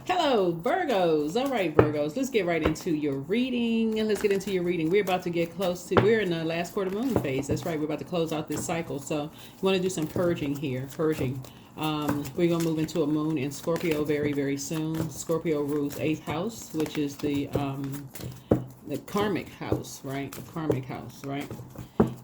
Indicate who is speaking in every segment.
Speaker 1: Hello, Virgos. All right, Virgos. Let's get right into your reading. And let's get into your reading. We're about to get close to, we're in the last quarter moon phase. That's right. We're about to close out this cycle. So you want to do some purging here. Purging. We're going to move into a moon in Scorpio very, very soon. Scorpio rules 8th house, which is the karmic house, right? The karmic house, right?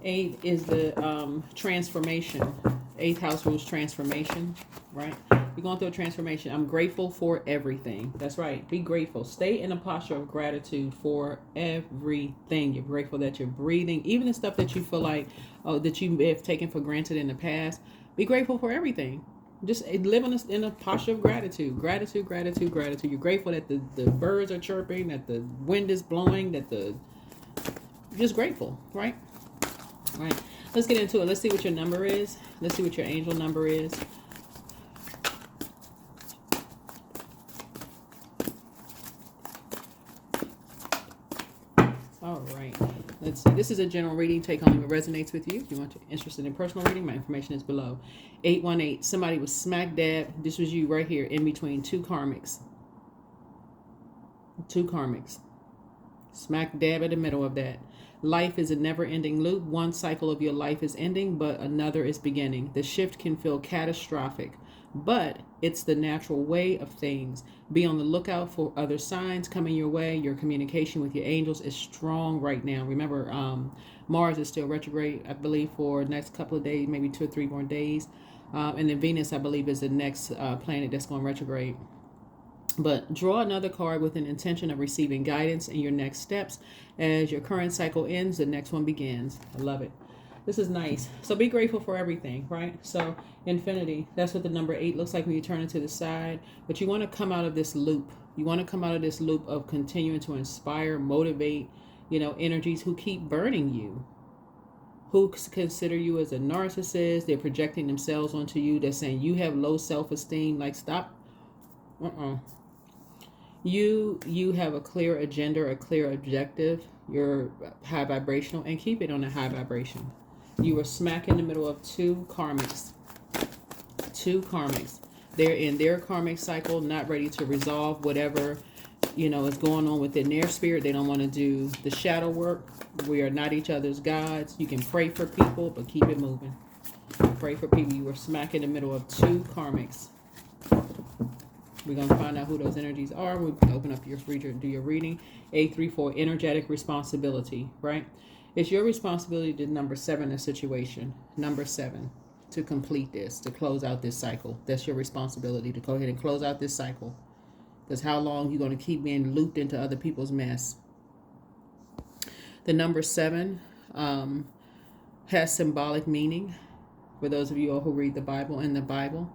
Speaker 1: 8 is the transformation. 8th house rules transformation, right? You're going through a transformation. I'm grateful for everything. That's right. Be grateful. Stay in a posture of gratitude for everything. You're grateful that you're breathing. Even the stuff that you feel like, oh, that you have taken for granted in the past. Be grateful for everything. Just live in a posture of gratitude. Gratitude, gratitude, gratitude. You're grateful that the birds are chirping, that the wind is blowing, just grateful, right? Right. Let's get into it. Let's see what your number is. Let's see what your angel number is. All right. Let's see. This is a general reading. Take only what resonates with you. If you want to interested in personal reading, my information is below. 818. Somebody was smack dab. This was you right here in between two karmics. Two karmics. Smack dab in the middle of that. Life is a never-ending loop. One cycle of your life is ending, but another is beginning. The shift can feel catastrophic, but it's the natural way of things. Be on the lookout for other signs coming your way. Your communication with your angels is strong right now. Remember, Mars is still retrograde, I believe, for the next couple of days, maybe 2 or 3 more days. And then Venus, I believe, is the next planet that's going retrograde. But draw another card with an intention of receiving guidance in your next steps. As your current cycle ends, the next one begins. I love it. This is nice. So be grateful for everything, right? So infinity, that's what the number 8 looks like when you turn it to the side. But you want to come out of this loop. You want to come out of this loop of continuing to inspire, motivate, energies who keep burning you, who consider you as a narcissist. They're projecting themselves onto you. They're saying you have low self-esteem. Like, stop. You have a clear agenda, a clear objective. You're high vibrational, and keep it on a high vibration. You are smack in the middle of two karmics. They're in their karmic cycle, not ready to resolve whatever is going on within their spirit. They don't want to do the shadow work. We are not each other's gods. You can pray for people, but keep it moving. Pray for people. You are smack in the middle of two karmics. We're going to find out who those energies are. We'll open up your reader, do your reading. 834, energetic responsibility, right? It's your responsibility to number 7 a situation. Number 7, to complete this, to close out this cycle. That's your responsibility, to go ahead and close out this cycle. Because how long you going to keep being looped into other people's mess? The number 7 has symbolic meaning for those of you all who read the Bible, in the Bible,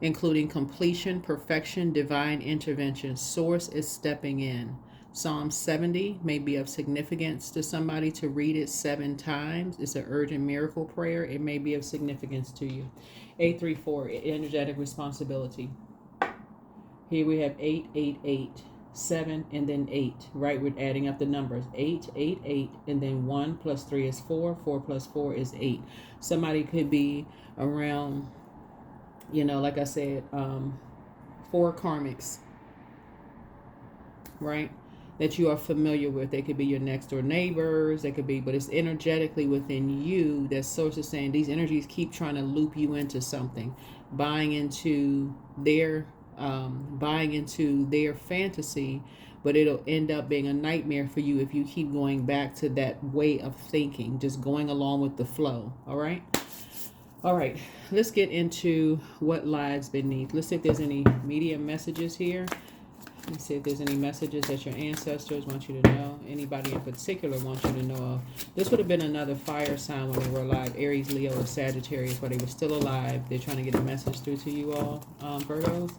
Speaker 1: including completion, perfection, divine intervention. Source is stepping in. Psalm 70 may be of significance to somebody to read it 7 times. It's an urgent miracle prayer. It may be of significance to you. 834, energetic responsibility. Here we have 888, 7, and then 8, right? We're adding up the numbers. 8, 8, 8, and then 1 plus 3 is 4. 4 plus 4 is 8. Somebody could be around, like I said, 4 karmics, right? That you are familiar with. They could be your next door neighbors. They could be, but it's energetically within you that source is saying these energies keep trying to loop you into something, buying into their fantasy, but it'll end up being a nightmare for you if you keep going back to that way of thinking, just going along with the flow. All right, let's get into what lies beneath. Let's see if there's any media messages here. Let's see if there's any messages that your ancestors want you to know. Anybody in particular wants you to know of. This would have been another fire sign when they were alive. Aries, Leo, or Sagittarius, but they were still alive. They're trying to get a message through to you all, Virgos.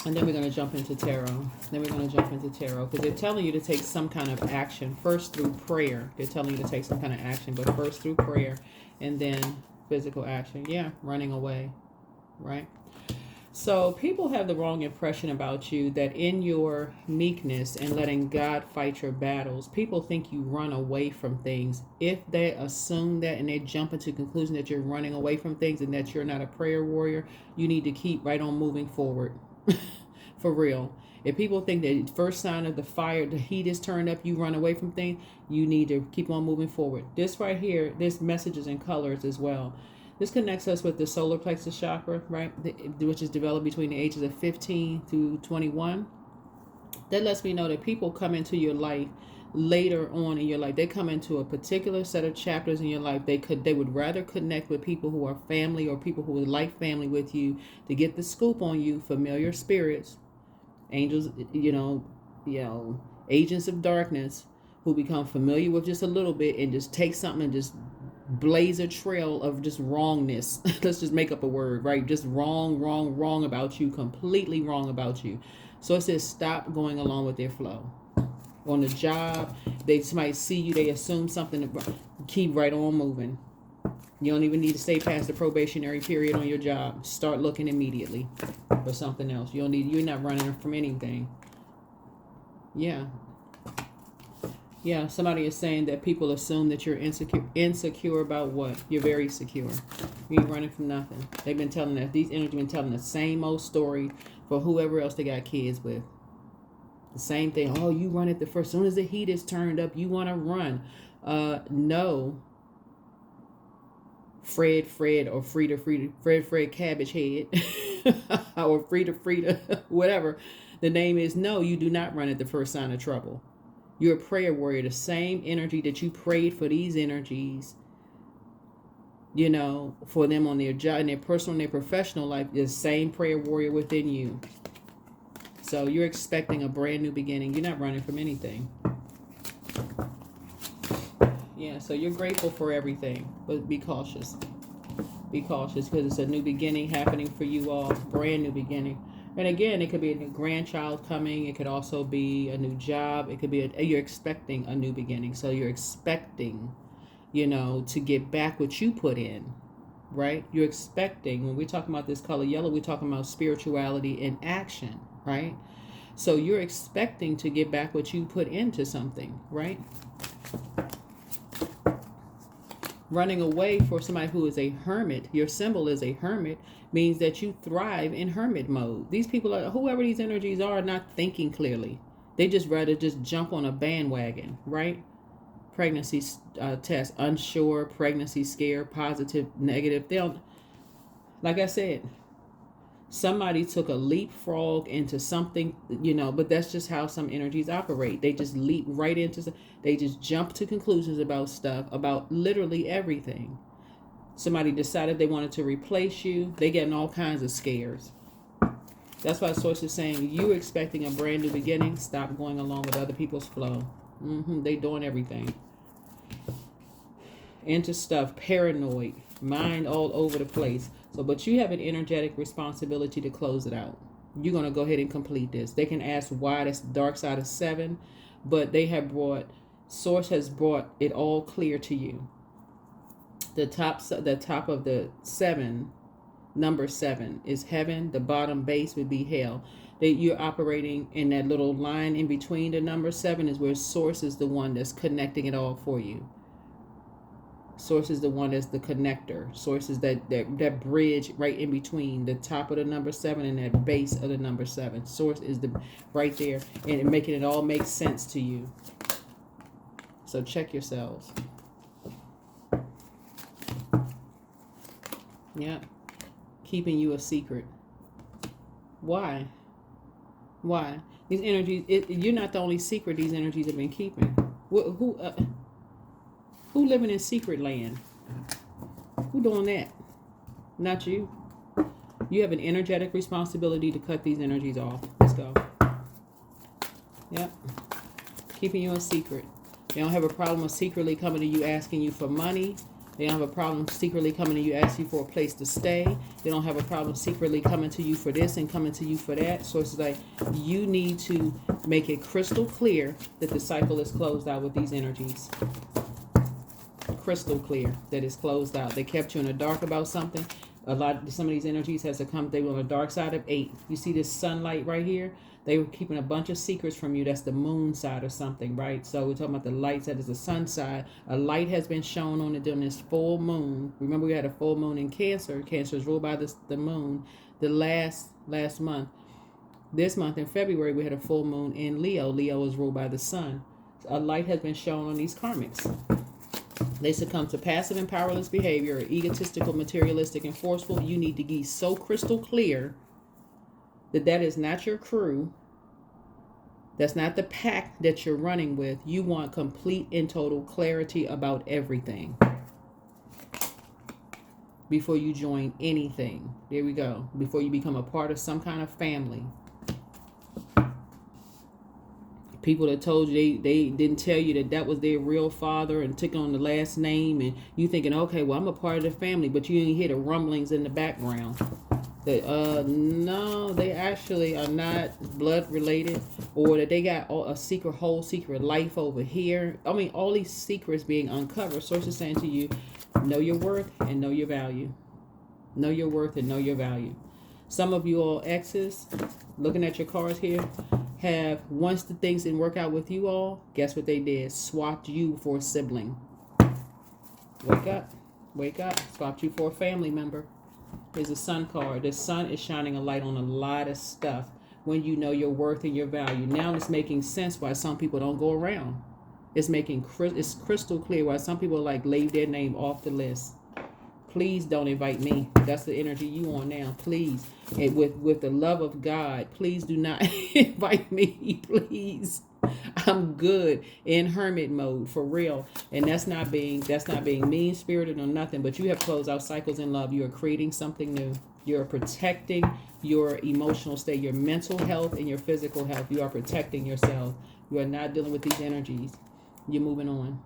Speaker 1: And then we're going to jump into tarot. Because they're telling you to take some kind of action. First through prayer. They're telling you to take some kind of action. But first through prayer. And then physical action. Yeah, running away. Right? So people have the wrong impression about you that in your meekness and letting God fight your battles, people think you run away from things. If they assume that and they jump into the conclusion that you're running away from things and that you're not a prayer warrior, you need to keep right on moving forward. For real. If people think that first sign of the fire, the heat is turned up, you run away from things, you need to keep on moving forward. This right here, this messages in colors as well. This connects us with the solar plexus chakra, right? Which is developed between the ages of 15 through 21. That lets me know that people come into your life later on in your life. They come into a particular set of chapters in your life. They would rather connect with people who are family or people who would like family with you to get the scoop on you, familiar spirits, angels, agents of darkness who become familiar with just a little bit and just take something and just blaze a trail of just wrongness. Let's just make up a word, right? Just wrong about you, completely wrong about you. So it says stop going along with their flow. On the job, they might see you, they assume something, keep right on moving. You don't even need to stay past the probationary period on your job. Start looking immediately for something else. You're not running from anything. Yeah, somebody is saying that people assume that you're insecure about what? You're very secure. You ain't running from nothing. They've been telling that, these energies been telling the same old story for whoever else they got kids with. The same thing. Oh, you run at the first. As soon as the heat is turned up, you want to run. No. Fred, or Fred, Cabbage Head, or Frida, whatever the name is. No, you do not run at the first sign of trouble. You're a prayer warrior. The same energy that you prayed for these energies, for them on their job, in their personal and their professional life, the same prayer warrior within you. So you're expecting a brand new beginning. You're not running from anything. Yeah, so you're grateful for everything, but be cautious. Be cautious because it's a new beginning happening for you all, brand new beginning. And again, it could be a new grandchild coming. It could also be a new job. It could be you're expecting a new beginning. So you're expecting, to get back what you put in, right? You're expecting, when we're talking about this color yellow, we're talking about spirituality in action, right? So you're expecting to get back what you put into something, right? Running away for somebody who is a hermit, your symbol is a hermit, means that you thrive in hermit mode. These people whoever these energies are not thinking clearly. They just rather just jump on a bandwagon, right? Pregnancy test, unsure, pregnancy scare, positive, negative. They don't, like I said, somebody took a leapfrog into something, but that's just how some energies operate. They just leap right into, they just jump to conclusions about stuff, about literally everything. Somebody decided they wanted to replace you. They getting all kinds of scares. That's why Source is saying, you expecting a brand new beginning, stop going along with other people's flow. They doing everything. Into stuff, paranoid, mind all over the place. So, but you have an energetic responsibility to close it out. You're going to go ahead and complete this. They can ask why that's dark side of 7, but Source has brought it all clear to you. The top of the 7, number 7 is heaven. The bottom base would be hell. You're operating in that little line in between the number 7 is where Source is the one that's connecting it all for you. Source is the one that's the connector. Source is that bridge right in between the top of the number 7 and that base of the number 7. Source is the right there and making it all make sense to you. So check yourselves. Yeah. Keeping you a secret. Why? These energies, you're not the only secret these energies have been keeping. Who living in secret land? Who doing that? Not you. You have an energetic responsibility to cut these energies off. Let's go. Yep. Keeping you a secret. They don't have a problem with secretly coming to you asking you for money. They don't have a problem secretly coming to you asking you for a place to stay. They don't have a problem secretly coming to you for this and coming to you for that. So it's like you need to make it crystal clear that the cycle is closed out with these energies. Crystal clear that it's closed out. They kept you in the dark about something. Some of these energies has to come. They were on the dark side of 8. You see this sunlight right here? They were keeping a bunch of secrets from you. That's the moon side or something, right? So we're talking about the light side is the sun side. A light has been shown on it during this full moon. Remember, we had a full moon in Cancer. Cancer is ruled by the moon. The last month, This month in February, we had a full moon in Leo. Leo is ruled by the sun. A light has been shown on these karmics. They succumb to passive and powerless behavior, egotistical, materialistic, and forceful. You need to be so crystal clear that that is not your crew. That's not the pack that you're running with. You want complete and total clarity about everything before you join anything. There we go. Before you become a part of some kind of family. People that told you they didn't tell you that that was their real father and took on the last name, and you thinking, okay, well, I'm a part of the family, but you didn't hear the rumblings in the background. That no, they actually are not blood related, or that they got a secret, whole secret life over here. I mean, all these secrets being uncovered. Sources saying to you, know your worth and know your value. Know your worth and know your value. Some of you all exes, looking at your cards here, have, once the things didn't work out with you all, guess what they did? Swapped you for a sibling. Wake up. Wake up. Swapped you for a family member. Here's a sun card. The sun is shining a light on a lot of stuff when you know your worth and your value. Now it's making sense why some people don't go around. It's crystal clear why some people like leave their name off the list. Please don't invite me. That's the energy you on now. Please. And with the love of God, please do not invite me. Please. I'm good in hermit mode for real. And that's not being mean spirited or nothing, but you have closed out cycles in love. You are creating something new. You're protecting your emotional state, your mental health and your physical health. You are protecting yourself. You are not dealing with these energies. You're moving on.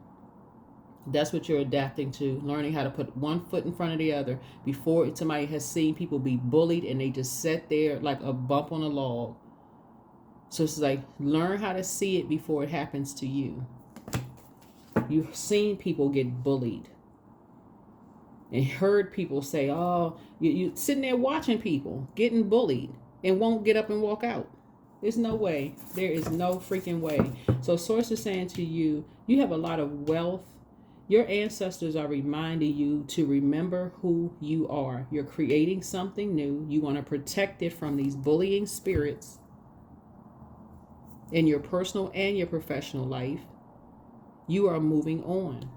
Speaker 1: That's what you're adapting to, learning how to put one foot in front of the other. Before, somebody has seen people be bullied and they just sat there like a bump on a log. So it's like, learn how to see it before it happens to you. You've seen people get bullied and heard people say, oh, you sitting there watching people getting bullied and won't get up and walk out. There's no way. There is no freaking way. So source is saying to you, you have a lot of wealth. Your ancestors are reminding you to remember who you are. You're creating something new. You want to protect it from these bullying spirits in your personal and your professional life. You are moving on.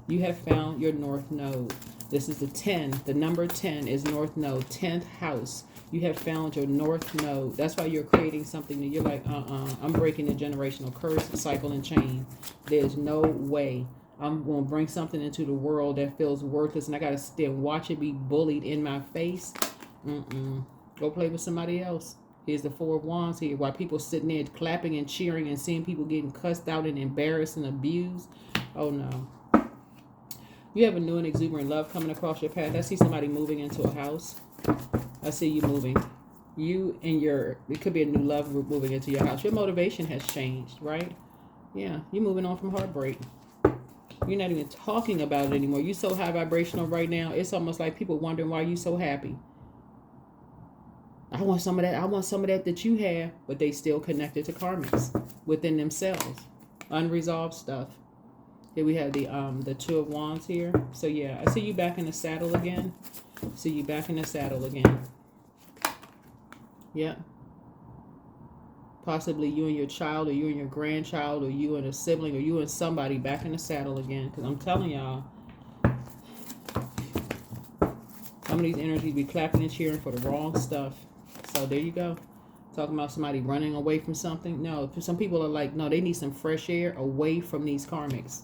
Speaker 1: You have found your North Node. This is the 10. The number 10 is North Node, 10th house. You have found your North Node. That's why you're creating something new. You're like, I'm breaking the generational curse, cycle, and chain. There's no way. I'm going to bring something into the world that feels worthless, and I got to sit and watch it be bullied in my face. Go play with somebody else. Here's the 4 of Wands here, while people sitting there clapping and cheering and seeing people getting cussed out and embarrassed and abused. Oh, no. You have a new and exuberant love coming across your path. I see somebody moving into a house. I see you moving. It could be a new love group moving into your house. Your motivation has changed, right? Yeah, you're moving on from heartbreak. You're not even talking about it anymore. You're so high vibrational right now. It's almost like people wondering why you're so happy. I want some of that. I want some of that you have, but they still connected to karmics within themselves. Unresolved stuff. Here we have the 2 of Wands here. So yeah, I see you back in the saddle again. See you back in the saddle again. Yeah. Possibly you and your child, or you and your grandchild, or you and a sibling, or you and somebody back in the saddle again. Because I'm telling y'all, some of these energies be clapping and cheering for the wrong stuff. So there you go. Talking about somebody running away from something. No, some people are like, no, they need some fresh air away from these karmics.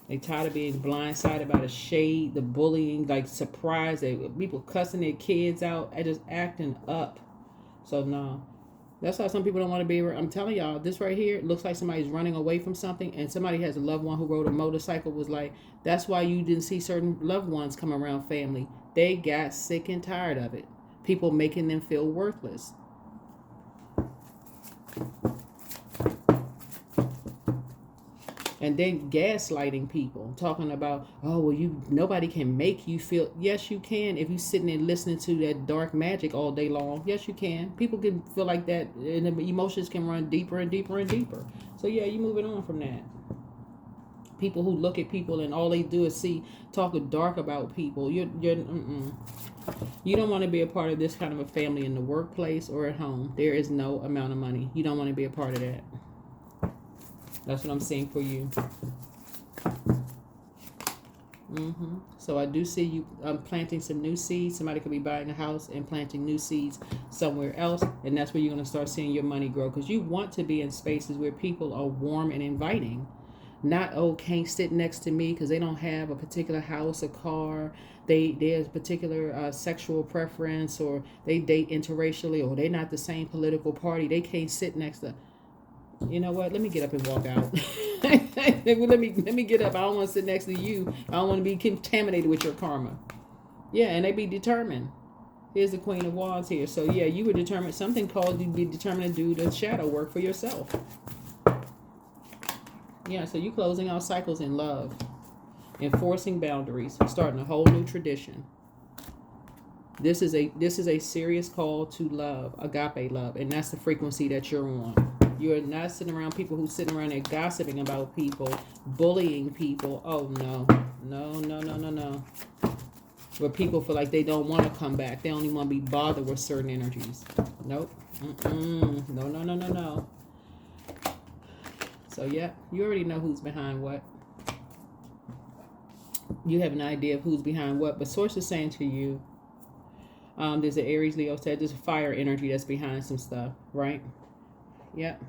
Speaker 1: They tired of being blindsided by the shade, the bullying, like surprise, people cussing their kids out and just acting up. So no, that's why some people don't want to be. I'm telling y'all, this right here looks like somebody's running away from something, and somebody has a loved one who rode a motorcycle. Was like, that's why you didn't see certain loved ones come around family. They got sick and tired of it. People making them feel worthless. And then gaslighting people, talking about, oh, well, nobody can make you feel. Yes, you can. If you're sitting there listening to that dark magic all day long, yes, you can. People can feel like that, and the emotions can run deeper and deeper and deeper. So yeah, you're moving on from that. People who look at people and all they do is talk dark about people. You don't want to be a part of this kind of a family in the workplace or at home. There is no amount of money. You don't want to be a part of that. That's what I'm saying for you. So I do see you planting some new seeds. Somebody could be buying a house and planting new seeds somewhere else, and that's where you're going to start seeing your money grow, because you want to be in spaces where people are warm and inviting. Not, oh, can't sit next to me because they don't have a particular house or car. There's a particular sexual preference, or they date interracially, or they're not the same political party. They can't sit next to. You know what? Let me get up and walk out. let me get up. I don't want to sit next to you. I don't want to be contaminated with your karma. Yeah, and they be determined. Here's the Queen of Wands here. So yeah, you were determined. Something caused you to be determined to do the shadow work for yourself. Yeah, so you closing out cycles in love, enforcing boundaries, starting a whole new tradition. This is a serious call to love, agape love, and that's the frequency that you're on. You're not sitting around people who sitting around there gossiping about people, bullying people. Oh no. Where people feel like they don't want to come back. They only want to be bothered with certain energies. Nope. No. So yeah, you already know who's behind what. You have an idea of who's behind what, but Source is saying to you, there's an Aries, Leo, said there's a fire energy that's behind some stuff, right? Yep.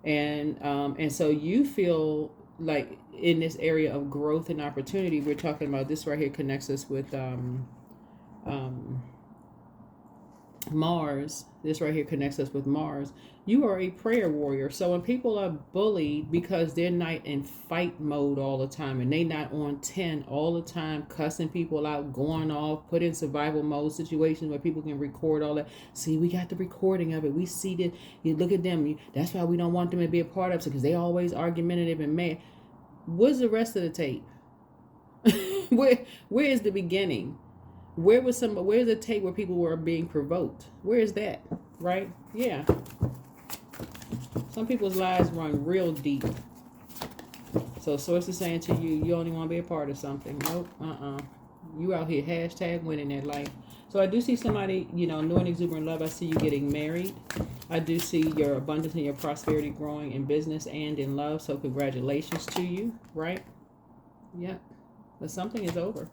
Speaker 1: And so you feel like in this area of growth and opportunity, we're talking about this right here connects us with Mars. This right here connects us with Mars. You are a prayer warrior. So when people are bullied because they're not in fight mode all the time, and they not on 10 all the time, cussing people out, going off, put in survival mode situations where people can record all that. See, we got the recording of it. We see that. You look at them. That's why we don't want them to be a part of it, because they always argumentative and mad. Where's the rest of the tape? Where is the beginning? Where's the tape where people were being provoked? Where is that? Right? Yeah. Some people's lives run real deep. So Source is saying to you, you only want to be a part of something. Nope. You out here hashtag winning that life. So I do see somebody, new and exuberant love. I see you getting married. I do see your abundance and your prosperity growing in business and in love. So congratulations to you, right? Yeah. But something is over.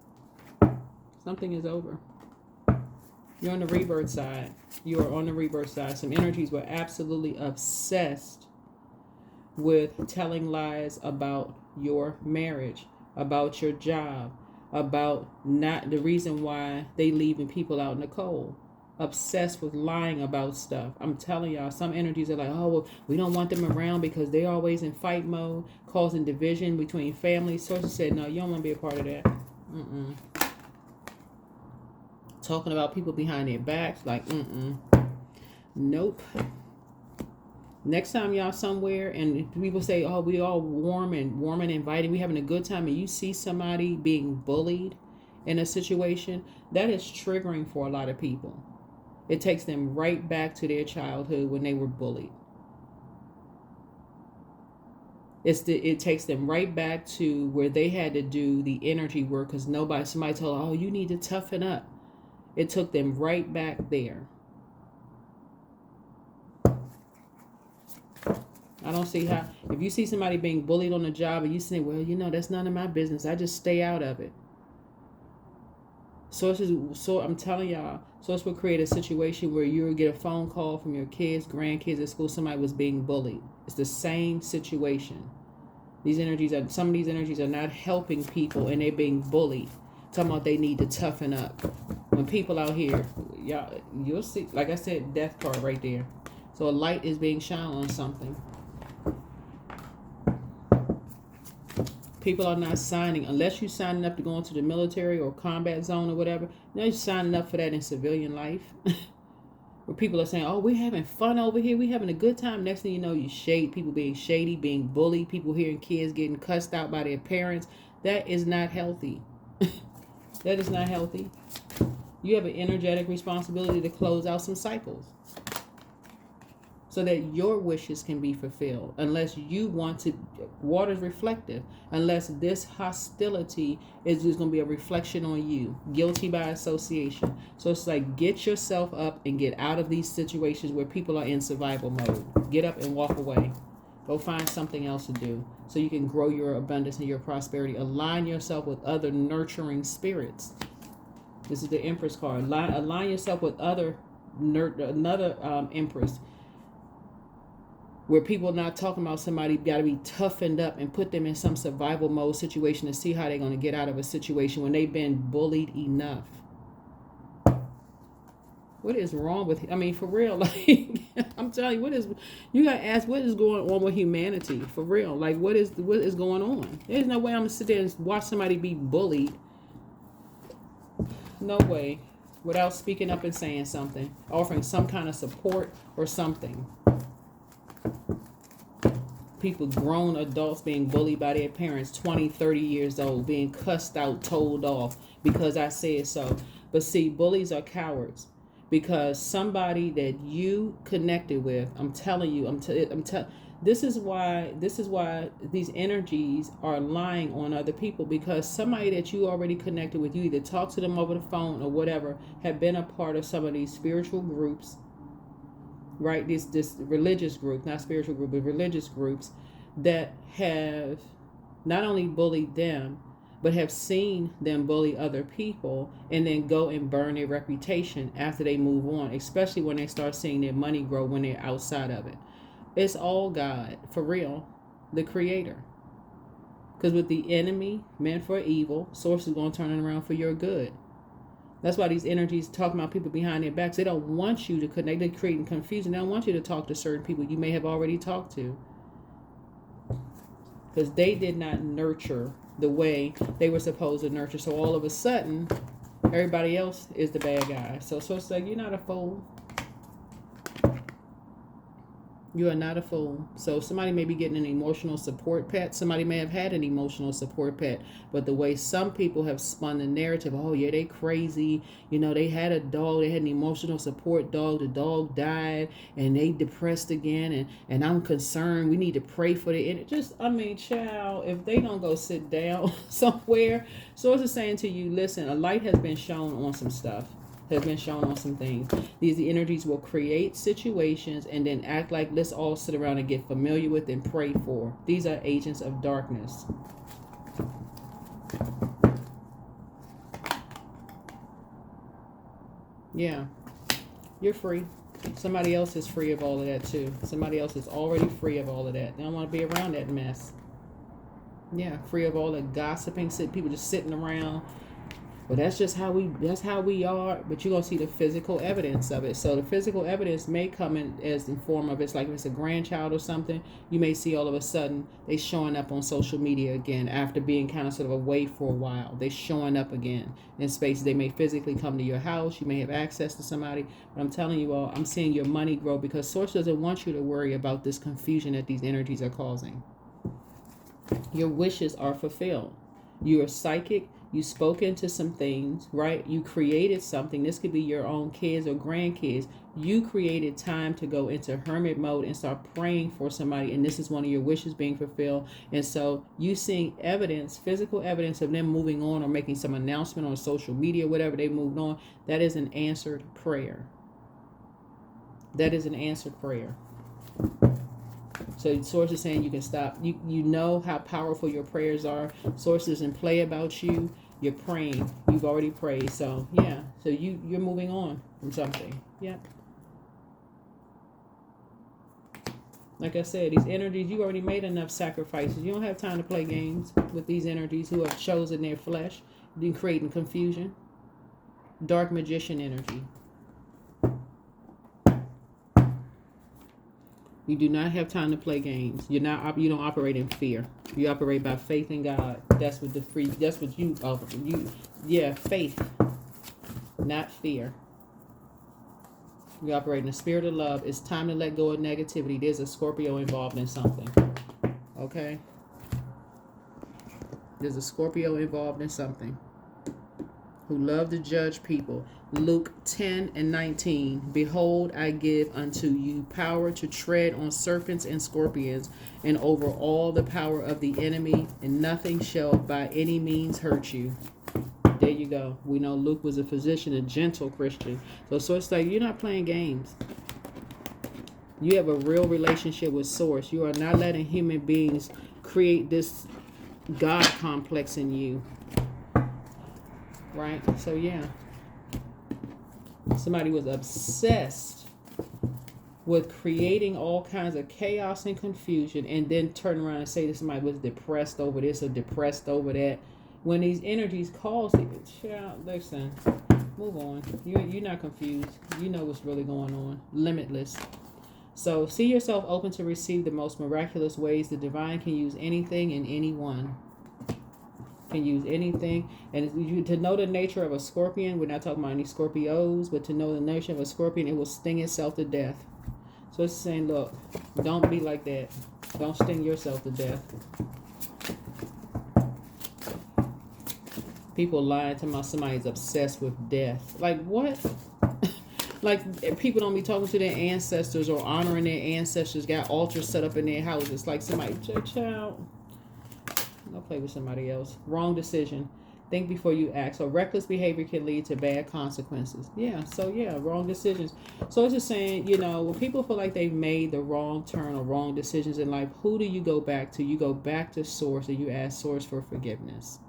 Speaker 1: Something is over. You're on the rebirth side. You are on the rebirth side. Some energies were absolutely obsessed with telling lies about your marriage, about your job, about not the reason why they leaving people out in the cold. Obsessed with lying about stuff. I'm telling y'all, some energies are like, oh, well, we don't want them around because they're always in fight mode, causing division between families. Sources said, no, you don't want to be a part of that. Talking about people behind their backs, like, nope. Next time y'all somewhere and people say, oh, we all warm and inviting, we having a good time, and you see somebody being bullied in a situation, that is triggering for a lot of people. It takes them right back to their childhood when they were bullied. It takes them right back to where they had to do the energy work because somebody told them, oh, you need to toughen up. It took them right back there. I don't see how, if you see somebody being bullied on the job and you say, well, that's none of my business, I just stay out of it. I'm telling y'all, Source will create a situation where you'll get a phone call from your kids, grandkids at school, somebody was being bullied. It's the same situation. Some of these energies are not helping people and they're being bullied. Talking about they need to toughen up. When people out here, you'll see, like I said, death card right there. So a light is being shone on something. People are not signing, unless you're signing up to go into the military or combat zone or whatever. Now you're signing up for that in civilian life. Where people are saying, oh, we're having fun over here. We're having a good time. Next thing you know, people being shady, being bullied, people hearing kids getting cussed out by their parents. That is not healthy. That is not healthy. You have an energetic responsibility to close out some cycles. so that your wishes can be fulfilled. Unless you want to, water's reflective. Unless this hostility is just going to be a reflection on you, guilty by association. So it's like, get yourself up and get out of these situations where people are in survival mode. Get up and walk away. Go find something else to do so you can grow your abundance and your prosperity. Align yourself with other nurturing spirits. This is the Empress card. Align yourself with another Empress, where people are not talking about somebody got to be toughened up and put them in some survival mode situation to see how they're going to get out of a situation when they've been bullied enough. What is wrong with, I mean, for real, like, I'm telling you, you got to ask, what is going on with humanity, for real? Like, what is going on? There's no way I'm going to sit there and watch somebody be bullied. No way. Without speaking up and saying something, offering some kind of support or something. People, grown adults being bullied by their parents, 20, 30 years old, being cussed out, told off because I said so. But see, bullies are cowards. Because somebody that you connected with, I'm telling you, this is why these energies are lying on other people, because somebody that you already connected with, you either talk to them over the phone or whatever, have been a part of some of these spiritual groups, right? This religious group, not spiritual group, but religious groups that have not only bullied them, but have seen them bully other people and then go and burn their reputation after they move on, especially when they start seeing their money grow when they're outside of it. It's all God, for real, the creator. Because with the enemy meant for evil, source is going to turn it around for your good. That's why these energies talking about people behind their backs. They don't want you to connect. They're creating confusion. They don't want you to talk to certain people you may have already talked to. Because they did not nurture the way they were supposed to nurture. So all of a sudden, everybody else is the bad guy. So it's like, you're not a fool. You are not a fool. So somebody may be getting an emotional support pet. Somebody may have had an emotional support pet. But the way some people have spun the narrative, oh yeah, they crazy. You know, they had a dog. They had an emotional support dog. The dog died and they depressed again. And I'm concerned. We need to pray for it. And it just, I mean, child, if they don't go sit down somewhere. Source is saying to you, listen, a light has been shown on some stuff. Has been shown on some things. These energies will create situations and then act like, let's all sit around and get familiar with and pray for. These are agents of darkness. Yeah, you're free. Somebody else is free of all of that too. Somebody else is already free of all of that. They don't want to be around that mess. Yeah, free of all the gossiping, people just sitting around. Well, that's how we are, but you're going to see the physical evidence of it. So the physical evidence may come in as in form of, it's like if it's a grandchild or something, you may see all of a sudden they showing up on social media again after being kind of sort of away for a while. They showing up again in spaces. They may physically come to your house. You may have access to somebody. But I'm telling you all, I'm seeing your money grow because Source doesn't want you to worry about this confusion that these energies are causing. Your wishes are fulfilled. You are psychic. You spoke into some things, right? You created something. This could be your own kids or grandkids. You created time to go into hermit mode and start praying for somebody. And this is one of your wishes being fulfilled. And so you seeing evidence, physical evidence of them moving on or making some announcement on social media, whatever they moved on. That is an answered prayer. That is an answered prayer. So Source is saying you can stop. You know how powerful your prayers are. Source doesn't play about you. You're praying. You've already prayed. So yeah. So you're moving on from something. Yep. Like I said, these energies, you already made enough sacrifices. You don't have time to play games with these energies who have chosen their flesh, been creating confusion. Dark magician energy. You do not have time to play games. You don't operate in fear. You operate by faith in God. That's what you offer. Faith, not fear. You operate in the spirit of love. It's time to let go of negativity. There's a Scorpio involved in something. Okay? There's a Scorpio involved in something. who love to judge people. Luke 10:19. Behold, I give unto you power to tread on serpents and scorpions, and over all the power of the enemy, and nothing shall by any means hurt you. There you go. We know Luke was a physician, a gentle Christian. So it's like, you're not playing games. You have a real relationship with Source. You are not letting human beings create this God complex in you. Right? So yeah. Somebody was obsessed with creating all kinds of chaos and confusion, and then turn around and say that somebody was depressed over this or depressed over that. When these energies cause it, child, listen, move on. You're not confused. You know what's really going on. Limitless. So see yourself open to receive the most miraculous ways. The divine can use anything and anyone. Can use anything. And to know the nature of a scorpion, we're not talking about any Scorpios, but to know the nature of a scorpion, it will sting itself to death. So it's saying, look, don't be like that. Don't sting yourself to death. People lying to me, somebody's obsessed with death. Like what? Like people don't be talking to their ancestors or honoring their ancestors. Got altars set up in their houses. Like somebody, child, don't play with somebody else. Wrong decision. Think before you act. So reckless behavior can lead to bad consequences. Yeah. So yeah, wrong decisions. So it's just saying, when people feel like they've made the wrong turn or wrong decisions in life, who do you go back to? You go back to Source and you ask Source for forgiveness.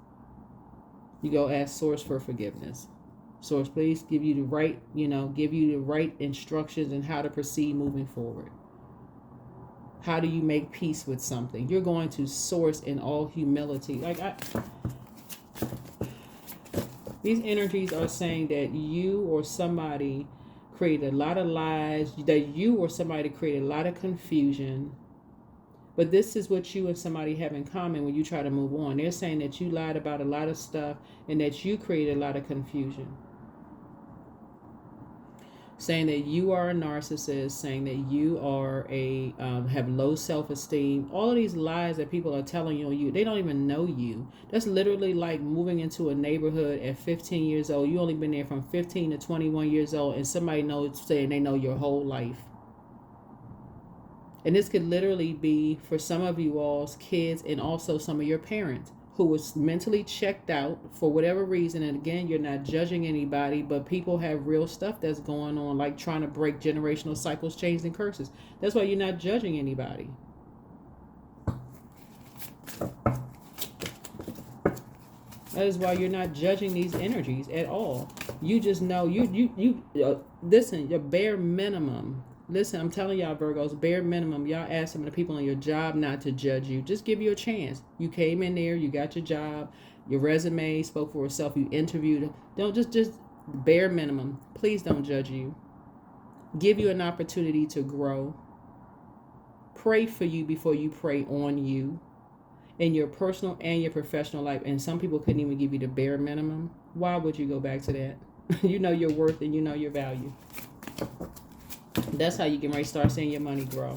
Speaker 1: You go ask Source for forgiveness. Source, please give you the right, give you the right instructions and how to proceed moving forward. How do you make peace with something? You're going to Source in all humility. These energies are saying that you or somebody created a lot of lies, that you or somebody created a lot of confusion. But this is what you and somebody have in common when you try to move on. They're saying that you lied about a lot of stuff and that you created a lot of confusion. Saying that you are a narcissist, saying that you are have low self-esteem. All of these lies that people are telling you, they don't even know you. That's literally like moving into a neighborhood at 15 years old. You only been there from 15 to 21 years old, and somebody saying they know your whole life. And this could literally be for some of you all's kids and also some of your parents who was mentally checked out for whatever reason. And again, you're not judging anybody, but people have real stuff that's going on, like trying to break generational cycles, chains, and curses. That's why you're not judging anybody. That is why you're not judging these energies at all. You just know, listen, your bare minimum. Listen, I'm telling y'all, Virgos, bare minimum, y'all ask some of the people on your job not to judge you. Just give you a chance. You came in there, you got your job, your resume spoke for itself, you interviewed. Don't just bare minimum. Please don't judge you. Give you an opportunity to grow. Pray for you before you pray on you in your personal and your professional life. And some people couldn't even give you the bare minimum. Why would you go back to that? You know your worth and you know your value. That's how you can really start seeing your money grow.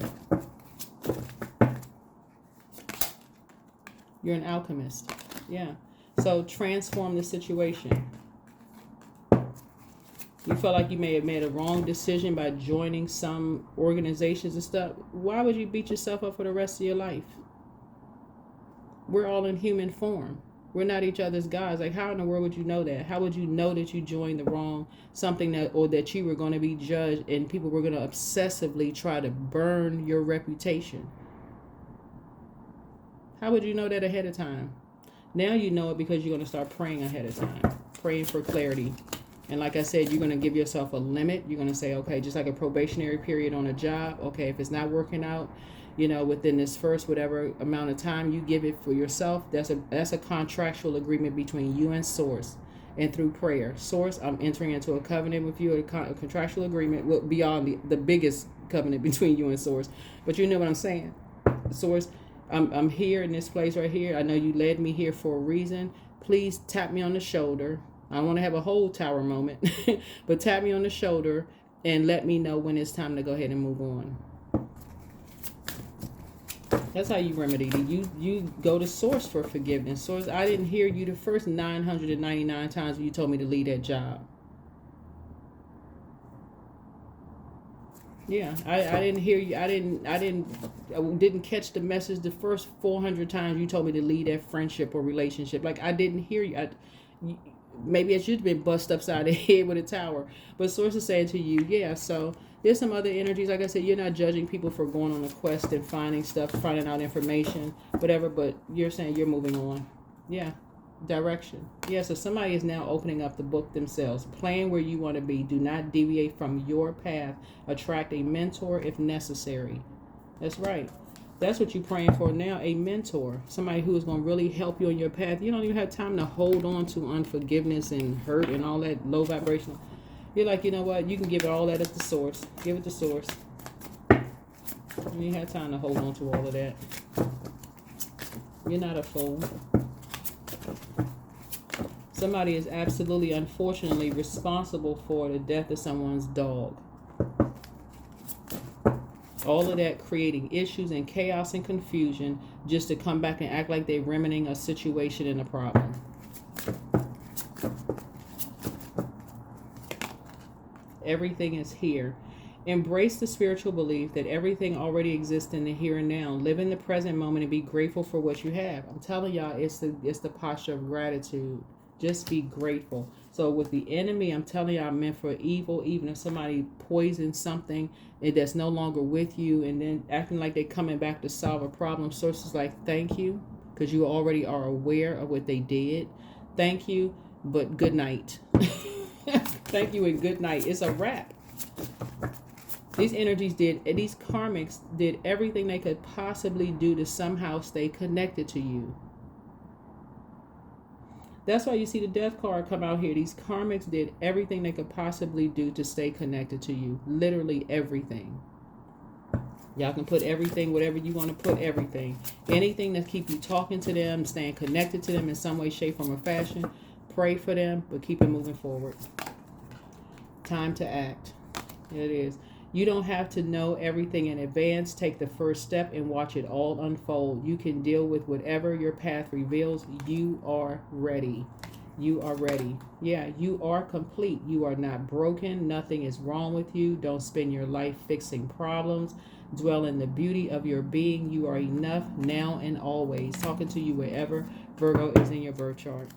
Speaker 1: You're an alchemist. Yeah. So transform the situation. You feel like you may have made a wrong decision by joining some organizations and stuff. Why would you beat yourself up for the rest of your life? We're all in human form. We're not each other's gods. Like, how in the world would you know that? How would you know that you joined the wrong something or that you were going to be judged and people were going to obsessively try to burn your reputation? How would you know that ahead of time? Now you know it because you're going to start praying ahead of time, praying for clarity. And like I said, you're going to give yourself a limit. You're going to say, okay, just like a probationary period on a job. Okay, if it's not working out, within this first whatever amount of time you give it for yourself, that's a contractual agreement between you and Source. And through prayer, Source, I'm entering into a covenant with you, a contractual agreement beyond the biggest covenant between you and Source. But you know what I'm saying? Source, I'm here in this place right here. I know you led me here for a reason. Please tap me on the shoulder. I don't want to have a whole tower moment, but tap me on the shoulder and let me know when it's time to go ahead and move on. That's how you remedy it. You go to source for forgiveness. Source, I didn't hear you the first 999 times when you told me to leave that job. Yeah, I didn't hear you. I didn't catch the message the first 400 times you told me to leave that friendship or relationship. Like, I didn't hear you. Maybe I should have been bust upside the head with a tower. But source is saying to you, yeah, so there's some other energies. Like I said, you're not judging people for going on a quest and finding stuff, finding out information, whatever, but you're saying you're moving on. Yeah. Direction. Yeah, so somebody is now opening up the book themselves. Plan where you want to be. Do not deviate from your path. Attract a mentor if necessary. That's right. That's what you're praying for now, a mentor. Somebody who is going to really help you on your path. You don't even have time to hold on to unforgiveness and hurt and all that low vibrational. You're like, you know what? You can give it all that at the source. Give it to source. You ain't have time to hold on to all of that. You're not a fool. Somebody is absolutely, unfortunately, responsible for the death of someone's dog. All of that creating issues and chaos and confusion just to come back and act like they're remedying a situation and a problem. Everything is here. Embrace the spiritual belief that everything already exists in the here and now. Live in the present moment and be grateful for what you have. I'm telling y'all, it's the posture of gratitude. Just be grateful. So with the enemy, I'm telling y'all, meant for evil. Even if somebody poisons something that's no longer with you and then acting like they're coming back to solve a problem, sources like, thank you, because you already are aware of what they did. Thank you, but good night. Thank you and good night. It's a wrap. These energies these karmics did everything they could possibly do to somehow stay connected to you. That's why you see the death card come out here. These karmics did everything they could possibly do to stay connected to you. Literally everything. Y'all can put everything, whatever you want to put, everything. Anything that keep you talking to them, staying connected to them in some way, shape, form, or fashion. Pray for them, but keep it moving forward. Time to act. It is. You don't have to know everything in advance. Take the first step and watch it all unfold. You can deal with whatever your path reveals. You are ready. You are ready. Yeah, you are complete. You are not broken. Nothing is wrong with you. Don't spend your life fixing problems. Dwell in the beauty of your being. You are enough now and always. Talking to you wherever Virgo is in your birth chart.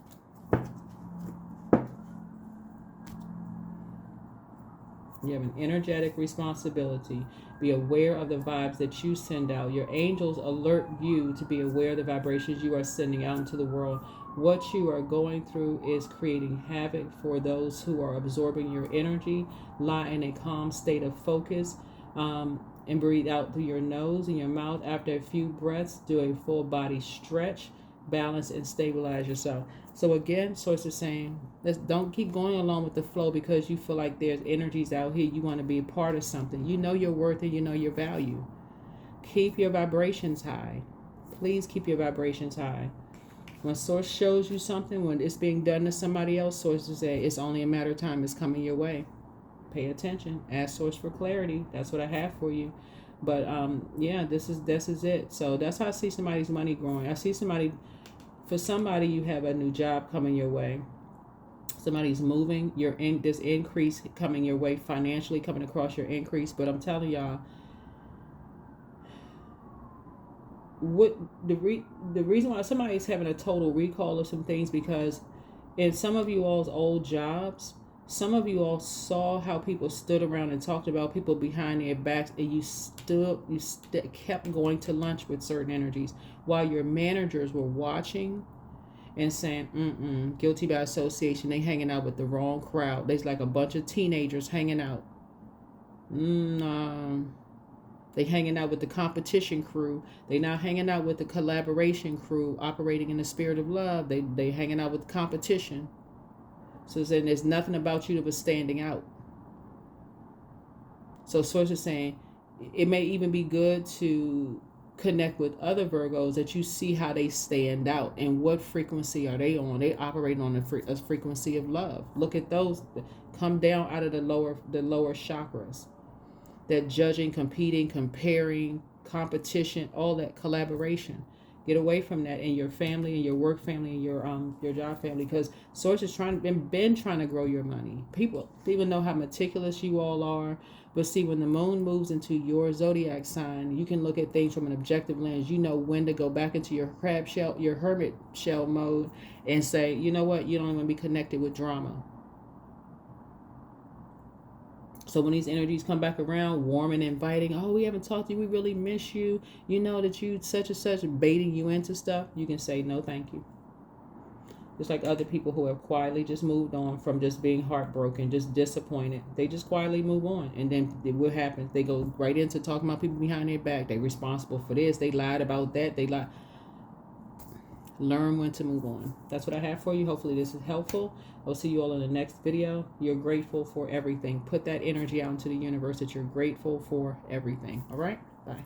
Speaker 1: You have an energetic responsibility. Be aware of the vibes that you send out. Your angels alert you to be aware of the vibrations you are sending out into the world. What you are going through is creating havoc for those who are absorbing your energy. Lie in a calm state of focus and breathe out through your nose and your mouth. After a few breaths, do a full body stretch, balance, and stabilize yourself. So again, source is saying, don't keep going along with the flow because you feel like there's energies out here. You want to be a part of something. You know your worth and you know your value. Keep your vibrations high. Please keep your vibrations high. When source shows you something, when it's being done to somebody else, source is saying it's only a matter of time. It's coming your way. Pay attention. Ask source for clarity. That's what I have for you. But yeah, this is it. So that's how I see somebody's money growing. I see for somebody, you have a new job coming your way. Somebody's moving. This increase coming your way financially, coming across your increase. But I'm telling y'all, what the reason why somebody's having a total recall of some things, because in some of you all's old jobs, some of you all saw how people stood around and talked about people behind their backs, and you kept going to lunch with certain energies while your managers were watching and saying, guilty by association. They hanging out with the wrong crowd. There's like a bunch of teenagers hanging out. They hanging out with the competition crew. They now hanging out with the collaboration crew operating in the spirit of love. They hanging out with competition. So then there's nothing about you that was standing out. So source is saying it may even be good to connect with other Virgos that you see how they stand out and what frequency are they on. They operate on a frequency of love. Look at those come down out of the lower chakras. That judging, competing, comparing, competition, all that collaboration. Get away from that in your family and your work family and your job family, because Source is been trying to grow your money. People know how meticulous you all are, but see, when the moon moves into your zodiac sign, you can look at things from an objective lens. You know when to go back into your crab shell, your hermit shell mode, and say, you know what, you don't want to be connected with drama. So when these energies come back around, warm and inviting, oh, we haven't talked to you, we really miss you, you know that you such and such, baiting you into stuff, you can say no thank you. Just like other people who have quietly just moved on from just being heartbroken, just disappointed. They just quietly move on. And then what happens? They go right into talking about people behind their back. They're responsible for this. They lied about that. They lied. Learn when to move on. That's what I have for you. Hopefully this is helpful. I'll see you all in the next video. You're grateful for everything. Put that energy out into the universe that you're grateful for everything. All right? Bye.